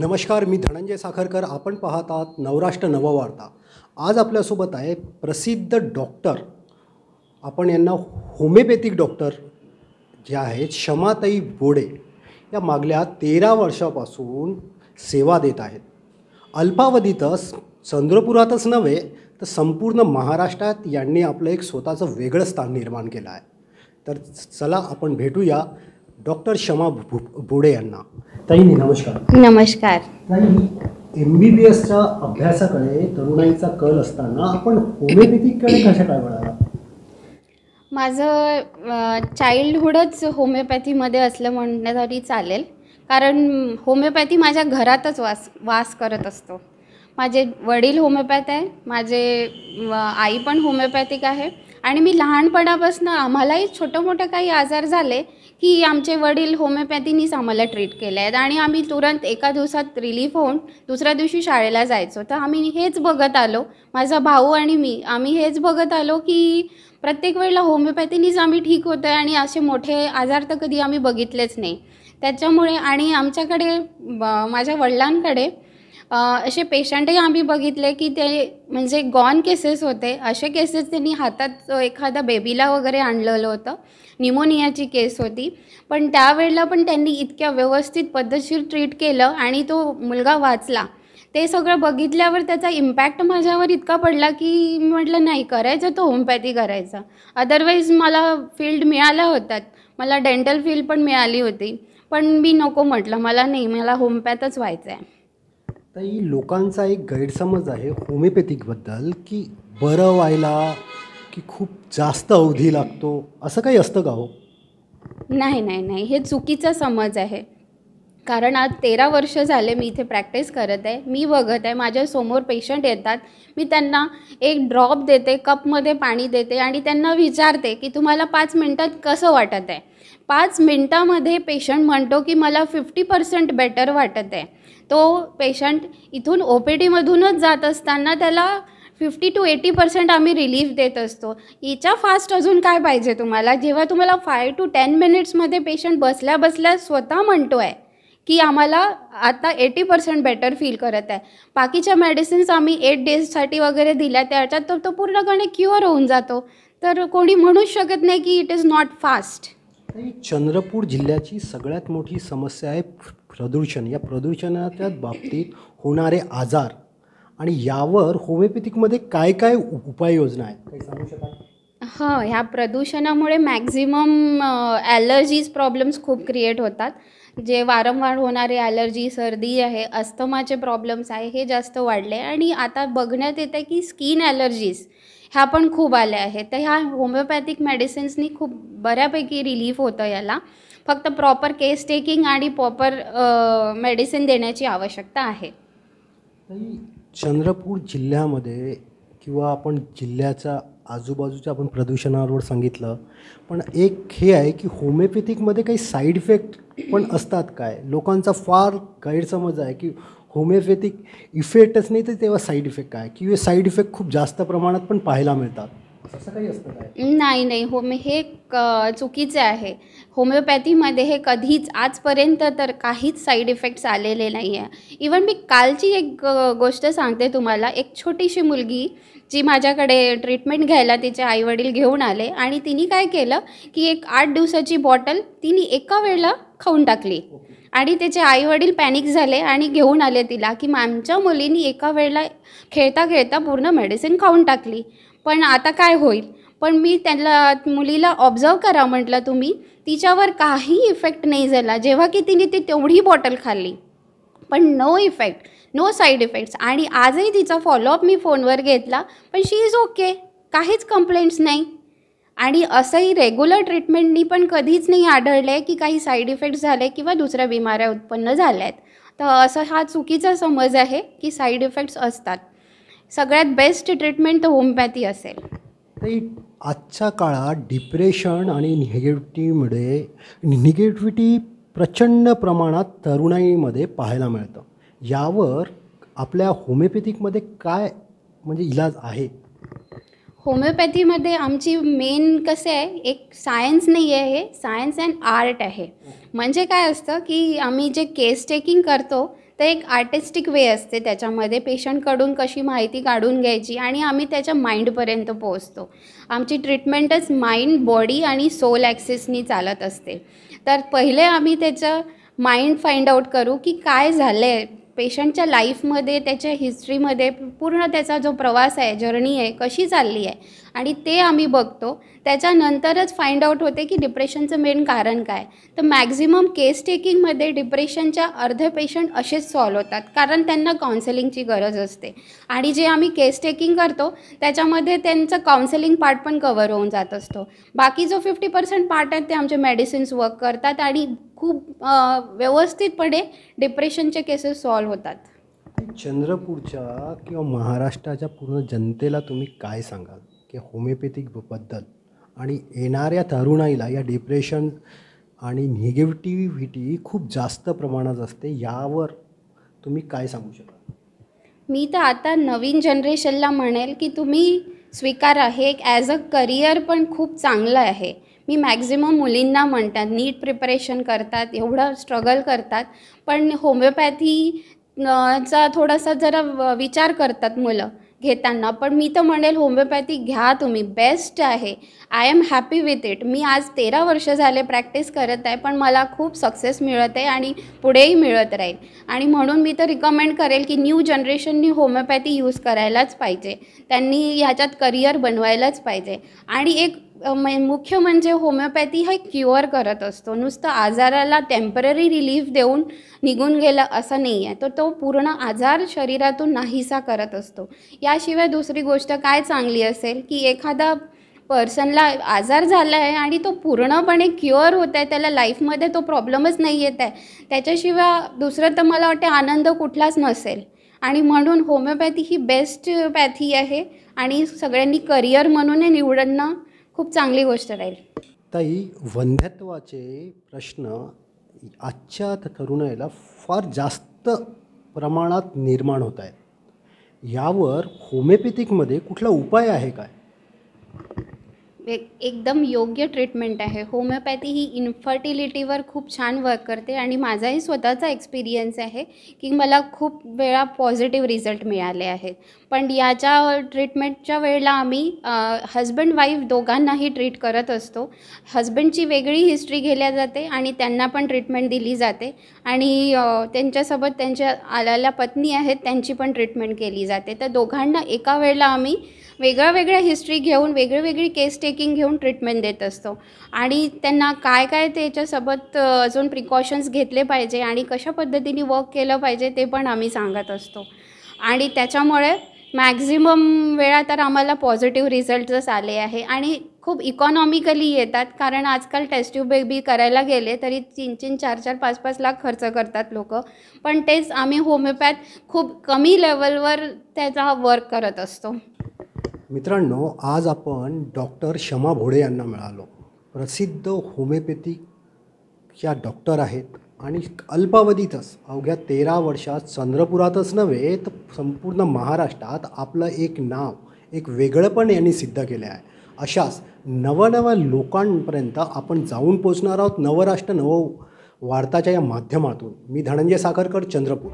नमस्कार, मी धनंजय साखरकर. आपण पाहत आहात नवराष्ट्र नववार्ता. आज आपल्यासोबत आहे प्रसिद्ध डॉक्टर, आपण यांना होमिओपॅथिक डॉक्टर जे आहेत क्षमाताई बोडे, या मागल्या 13 वर्षापासून सेवा देत आहेत. अल्पावधीतच चंद्रपुरातच नव्हे तर संपूर्ण महाराष्ट्रात यांनी आपलं एक स्वतःचं वेगळं स्थान निर्माण केलं आहे. तर चला आपण भेटूया डॉक्टर क्षमा बोडे यांना. ताई नमस्कार. नमस्कार. ताई, MBBSच्या अभ्यासाकडे तरुणाईचा कल असताना आपण होमिओपॅथिककडे कशा काय वळाला? माझं चाइल्डहुडच होमिओपॅथीमध्ये असलं म्हणण्यासाठी चालेल, कारण होमिओपॅथी माझ्या घरातच वास करत असतो. माझे वडील होमिओपॅथ आहे, माझे आई पण होमिओपॅथिक आहे आणि मी लहानपणापासून आम्हालाही छोटं मोठं काही आजार झाले की आमचे वडील होमिओपॅथीनीच आम्हाला ट्रीट केले आहेत आणि आम्ही तुरंत एका दिवसात रिलीफ होऊन दुसऱ्या दिवशी शाळेला जायचो. तर आम्ही हेच बघत आलो, माझा भाऊ आणि मी, आम्ही हेच बघत आलो की प्रत्येक वेळेला होमिओपॅथीनीच आम्ही ठीक होतो आहे आणि असे मोठे आजार तर कधी आम्ही बघितलेच नाही. त्याच्यामुळे आणि आमच्याकडे माझ्या वडिलांकडे असे पेशंटही आम्ही बघितले की ते म्हणजे गॉन केसेस होते. असे केसेस त्यांनी हातात एखादा बेबीला वगैरे आणलेलं होतं, निमोनियाची केस होती, पण त्यावेळेला पण त्यांनी इतक्या व्यवस्थित पद्धतशीर ट्रीट केलं आणि तो मुलगा वाचला. ते सगळं बघितल्यावर त्याचा इम्पॅक्ट माझ्यावर इतका पडला की मी म्हटलं नाही, करायचं तो होमिओपॅथी करायचा. अदरवाईज मला फील्ड मिळाल्या होतात, मला डेंटल फील्ड पण मिळाली होती, पण मी नको म्हटलं, मला नाही, मला होमिओपॅथच व्हायचं आहे. ताई, लोकांचा एक गैरसमज आहे होमिओपॅथिकबद्दल की बरं व्हायला की खूप जास्त अवधी लागतो, असं काही असतं का हो? नाही नाही नाही, हे चुकीचा समज आहे. कारण आज 13 वर्ष झाले मी इथे प्रॅक्टिस करत आहे, मी बघत आहे, माझ्यासमोर पेशंट येतात, मी त्यांना एक ड्रॉप देते, कपमध्ये पाणी देते आणि त्यांना विचारते की तुम्हाला 5 मिनटात कसं वाटत आहे. 5 मिनटामध्ये पेशंट म्हणतो की मला 50% बेटर वाटत आहे. तो पेशंट इथून OPDमधूनच जात असताना त्याला 50 to 80% आम्ही रिलीफ देत असतो. याच्या फास्ट अजून काय पाहिजे तुम्हाला? जेव्हा तुम्हाला 5 to 10 मिनिट्समध्ये पेशंट बसल्या बसल्या स्वतः म्हणतो आहे की आम्हाला आता 80% बेटर फील करत आहे. बाकीच्या मेडिसिन्स आम्ही 8 डेजसाठी वगैरे दिल्या, त्याच्यात तर तो पूर्णपणे क्युअर होऊन जातो. तर कोणी म्हणूच शकत नाही की it is not fast. Chandrapur जिल्ह्याची सगळ्यात मोठी समस्या आहे प्रदूषण. या प्रदूषणाच्या बाबतीत होणारे आजार आणि यावर होमिओपॅथिकमध्ये काय काय उपाययोजना आहेत, काही सांगू शकाल? हां, ह्या प्रदूषणामुळे मॅक्झिमम ॲलर्जीज प्रॉब्लेम्स खूप क्रिएट होतात. जे वारंवार होणारे ॲलर्जी, सर्दी आहे, अस्थमाचे प्रॉब्लेम्स आहे, हे जास्त वाढले आणि आता बघण्यात येतं की स्किन ॲलर्जीज ह्या पण खूप आल्या आहेत. तर ह्या होमिओपॅथिक मेडिसिन्सनी खूप बऱ्यापैकी रिलीफ होतं याला. फक्त प्रॉपर केस टेकिंग आणि प्रॉपर मेडिसिन देण्याची आवश्यकता आहे. चंद्रपूर जिल्ह्यामध्ये किंवा आपण जिल्ह्याच्या आजूबाजूच्या आपण प्रदूषणावर सांगितलं, पण एक हे आहे की होमिओपॅथिकमध्ये काही साईड इफेक्ट पण असतात काय? लोकांचा फार गैरसमज आहे की होमिओपॅथिक इफेक्टच नाही तर तेव्हा साईड इफेक्ट काय, की साईड इफेक्ट खूप जास्त प्रमाणात पण पाहायला मिळतात, असं काही असतं काय? नाही नाही, हे चुकीचे आहे. होमिओपॅथीमध्ये हे कधीच आजपर्यंत तर काहीच साईड इफेक्ट्स आलेले नाही आहे. इवन मी कालची एक गोष्ट सांगते तुम्हाला. एक छोटीशी मुलगी जी माझ्याकडे ट्रीटमेंट घ्यायला तिचे आईवडील घेऊन आले आणि तिने काय केलं की एक 8 दिवसाची बॉटल तिने एका वेळेला खाऊन टाकली आणि त्याचे आईवडील पॅनिक झाले आणि घेऊन आले तिला की आमच्या मुलीने एका वेळेला खेळता खेळता पूर्ण मेडिसिन खाऊन टाकली, पण आता काय होईल? पण मी त्याला मुलीला ऑब्झर्व करा म्हटलं तुम्ही, तिच्यावर काही इफेक्ट नाही झाला जेव्हा की तिने ती तेवढी बॉटल खाल्ली, पण no effect, no side effects. आणि आजही तिचा फॉलोअप मी फोनवर घेतला, पण शी इज ओके, काहीच कंप्लेंट्स नाही. आणि असंही रेग्युलर ट्रीटमेंटनी पण कधीच नाही आढळलं आहे की काही साईड इफेक्ट्स झाले किंवा दुसऱ्या बिमाऱ्या उत्पन्न झाल्या आहेत. तर असं हा चुकीचा समज आहे की साईड इफेक्ट्स असतात. सगळ्यात बेस्ट ट्रीटमेंट तर होमिओपॅथी असेल. आजच्या काळात डिप्रेशन आणि निगेटिव्हिटी प्रचंड प्रमाणात तरुणाईमध्ये पाहायला मिळतं. यावर आपल्या होमिओपॅथिकमध्ये काय म्हणजे इलाज आहे? होमिओपॅथीमध्ये आमची मेन कसं आहे, एक सायन्स नाही आहे, हे सायन्स अँड आर्ट आहे. म्हणजे काय असतं की आम्ही जे केस टेकिंग करतो तर एक आर्टिस्टिक वे असते त्याच्यामध्ये, पेशंटकडून कशी माहिती काढून घ्यायची आणि आम्ही त्याच्या माइंडपर्यंत पोहोचतो. आमची ट्रीटमेंटच माइंड, बॉडी आणि सोल ॲक्सिसनी चालत असते. तर पहिले आम्ही त्याचं माइंड फाइंड आउट करू की काय झालं आहे पेशंटच्या लाईफमध्ये, त्याच्या हिस्ट्रीमध्ये, पूर्ण त्याचा जो प्रवास आहे, जर्नी आहे, कशी चालली आहे, आणि ते आम्ही बघतो. त्याच्यानंतरच फाइंड आउट होते की डिप्रेशनचं मेन कारण काय. तर मॅक्झिमम केस टेकिंगमध्ये डिप्रेशनच्या अर्धे पेशंट असेच सॉल्व होतात, कारण त्यांना काउन्सिलिंगची गरज असते. आणि जे आम्ही केस टेकिंग करतो त्याच्यामध्ये त्यांचं काउन्सिलिंग पार्ट पण कवर होऊन जात असतो. बाकी जो 50% पार्ट आहे ते आमचे मेडिसिन्स वर्क करतात आणि खूप व्यवस्थितपणे डिप्रेशनचे केसेस सॉल्व होतात. चंद्रपूरच्या किंवा महाराष्ट्राच्या पूर्ण जनतेला तुम्ही काय सांगाल की होमिओपॅथिकबद्दल आणि येणाऱ्या तरुणाईला या डिप्रेशन आणि निगेटिव्हिटी खूप जास्त प्रमाणात असते, यावर तुम्ही काय सांगू शकाल? मी तर आता नवीन जनरेशनला म्हणेल की तुम्ही स्वीकारा, हे एक ॲज अ करिअर पण खूप चांगलं आहे. मी मॅक्झिमम मुलींना म्हणतात, नीट प्रिपरेशन करतात, एवढं स्ट्रगल करतात, पण होमिओपॅथीचा थोडासा जरा विचार करतात मुलं घेताना. पण मी तर म्हणेल होमिओपॅथी घ्या तुम्ही, बेस्ट आहे. I am happy with it. मी आज 13 वर्ष झाले प्रॅक्टिस करत आहे, पण मला खूप सक्सेस मिळत आहे आणि पुढेही मिळत राहील. आणि म्हणून मी तर रिकमेंड करेल की न्यू जनरेशननी होमिओपॅथी यूज करायलाच पाहिजे, त्यांनी ह्याच्यात करिअर बनवायलाच पाहिजे. आणि एक मुख्य म्हणजे होमिओपॅथी हा क्युअर करत असतो, नुसतं आजाराला टेम्पररी रिलीफ देऊन निघून गेलं असं नाही आहे. तर तो पूर्ण आजार शरीरातून नाहीसा करत असतो. याशिवाय दुसरी गोष्ट काय चांगली असेल की एखादा पर्सनला आजार झाला आहे आणि तो पूर्णपणे क्युअर होत आहे, त्याला लाईफमध्ये तो प्रॉब्लेमच नाही येत आहे, त्याच्याशिवाय दुसरं तर मला वाटते आनंद कुठलाच नसेल. आणि म्हणून होमिओपॅथी ही बेस्ट पॅथी आहे आणि सगळ्यांनी करिअर म्हणून निवडणं खूप चांगली गोष्ट राहील. ताई, वंध्यत्वाचे प्रश्न आजच्या तरुणाईला फार जास्त प्रमाणात निर्माण होत आहेत, यावर होमिओपॅथिकमध्ये कुठला उपाय आहे काय? एकदम योग्य ट्रीटमेंट आहे. होमिओपॅथी ही इन्फर्टिलिटीवर खूप छान वर्क करते आणि माझाही स्वतःचा एक्सपिरियन्स आहे की मला खूप वेळा पॉझिटिव्ह रिझल्ट मिळाले आहेत. पण याच्या ट्रीटमेंटच्या वेळेला आम्ही हजबंड वाईफ दोघांनाही ट्रीट करत असतो. हजबंडची वेगळी हिस्ट्री घेतली जाते आणि त्यांना पण ट्रीटमेंट दिली जाते आणि त्यांच्यासोबत त्यांच्या आलेल्या पत्नी आहेत त्यांची पण ट्रीटमेंट केली जाते. तर दोघांना एका वेळेला आम्ही वेगळ्या हिस्ट्री घेऊन वेगळी केस टेकिंग घेऊन ट्रीटमेंट देत असतो. आणि त्यांना काय त्याच्यासोबत अजून प्रिकॉशन्स घेतले पाहिजे आणि कशा पद्धतीने वर्क केलं पाहिजे ते पण आम्ही सांगत असतो. आणि त्याच्यामुळे मॅक्झिमम वेळा तर आम्हाला पॉझिटिव्ह रिझल्ट्सच आले आहे आणि खूप इकॉनॉमिकली येतात, कारण आजकाल टेस्ट ट्यूब बेबी करायला गेले तरी 3-3, 4-4, 5-5 लाख खर्च करतात लोक. पण तेच आम्ही होमिओपॅथ खूप कमी लेवलवर त्याचा वर्क करत असतो. मित्रांनो, आज आपण डॉक्टर शमा भोडे यांना मिळालो. प्रसिद्ध होमिओपॅथिकच्या डॉक्टर आहेत आणि अल्पावधीतच अवघ्या 13 वर्षात चंद्रपुरातच नव्हे तर संपूर्ण महाराष्ट्रात आपलं एक नाव, एक वेगळंपण यांनी सिद्ध केलं आहे. अशाच नवनव्या लोकांपर्यंत आपण जाऊन पोचणार आहोत नवराष्ट्र नववार्ताच्या या माध्यमातून. मी धनंजय साखरकर, चंद्रपूर.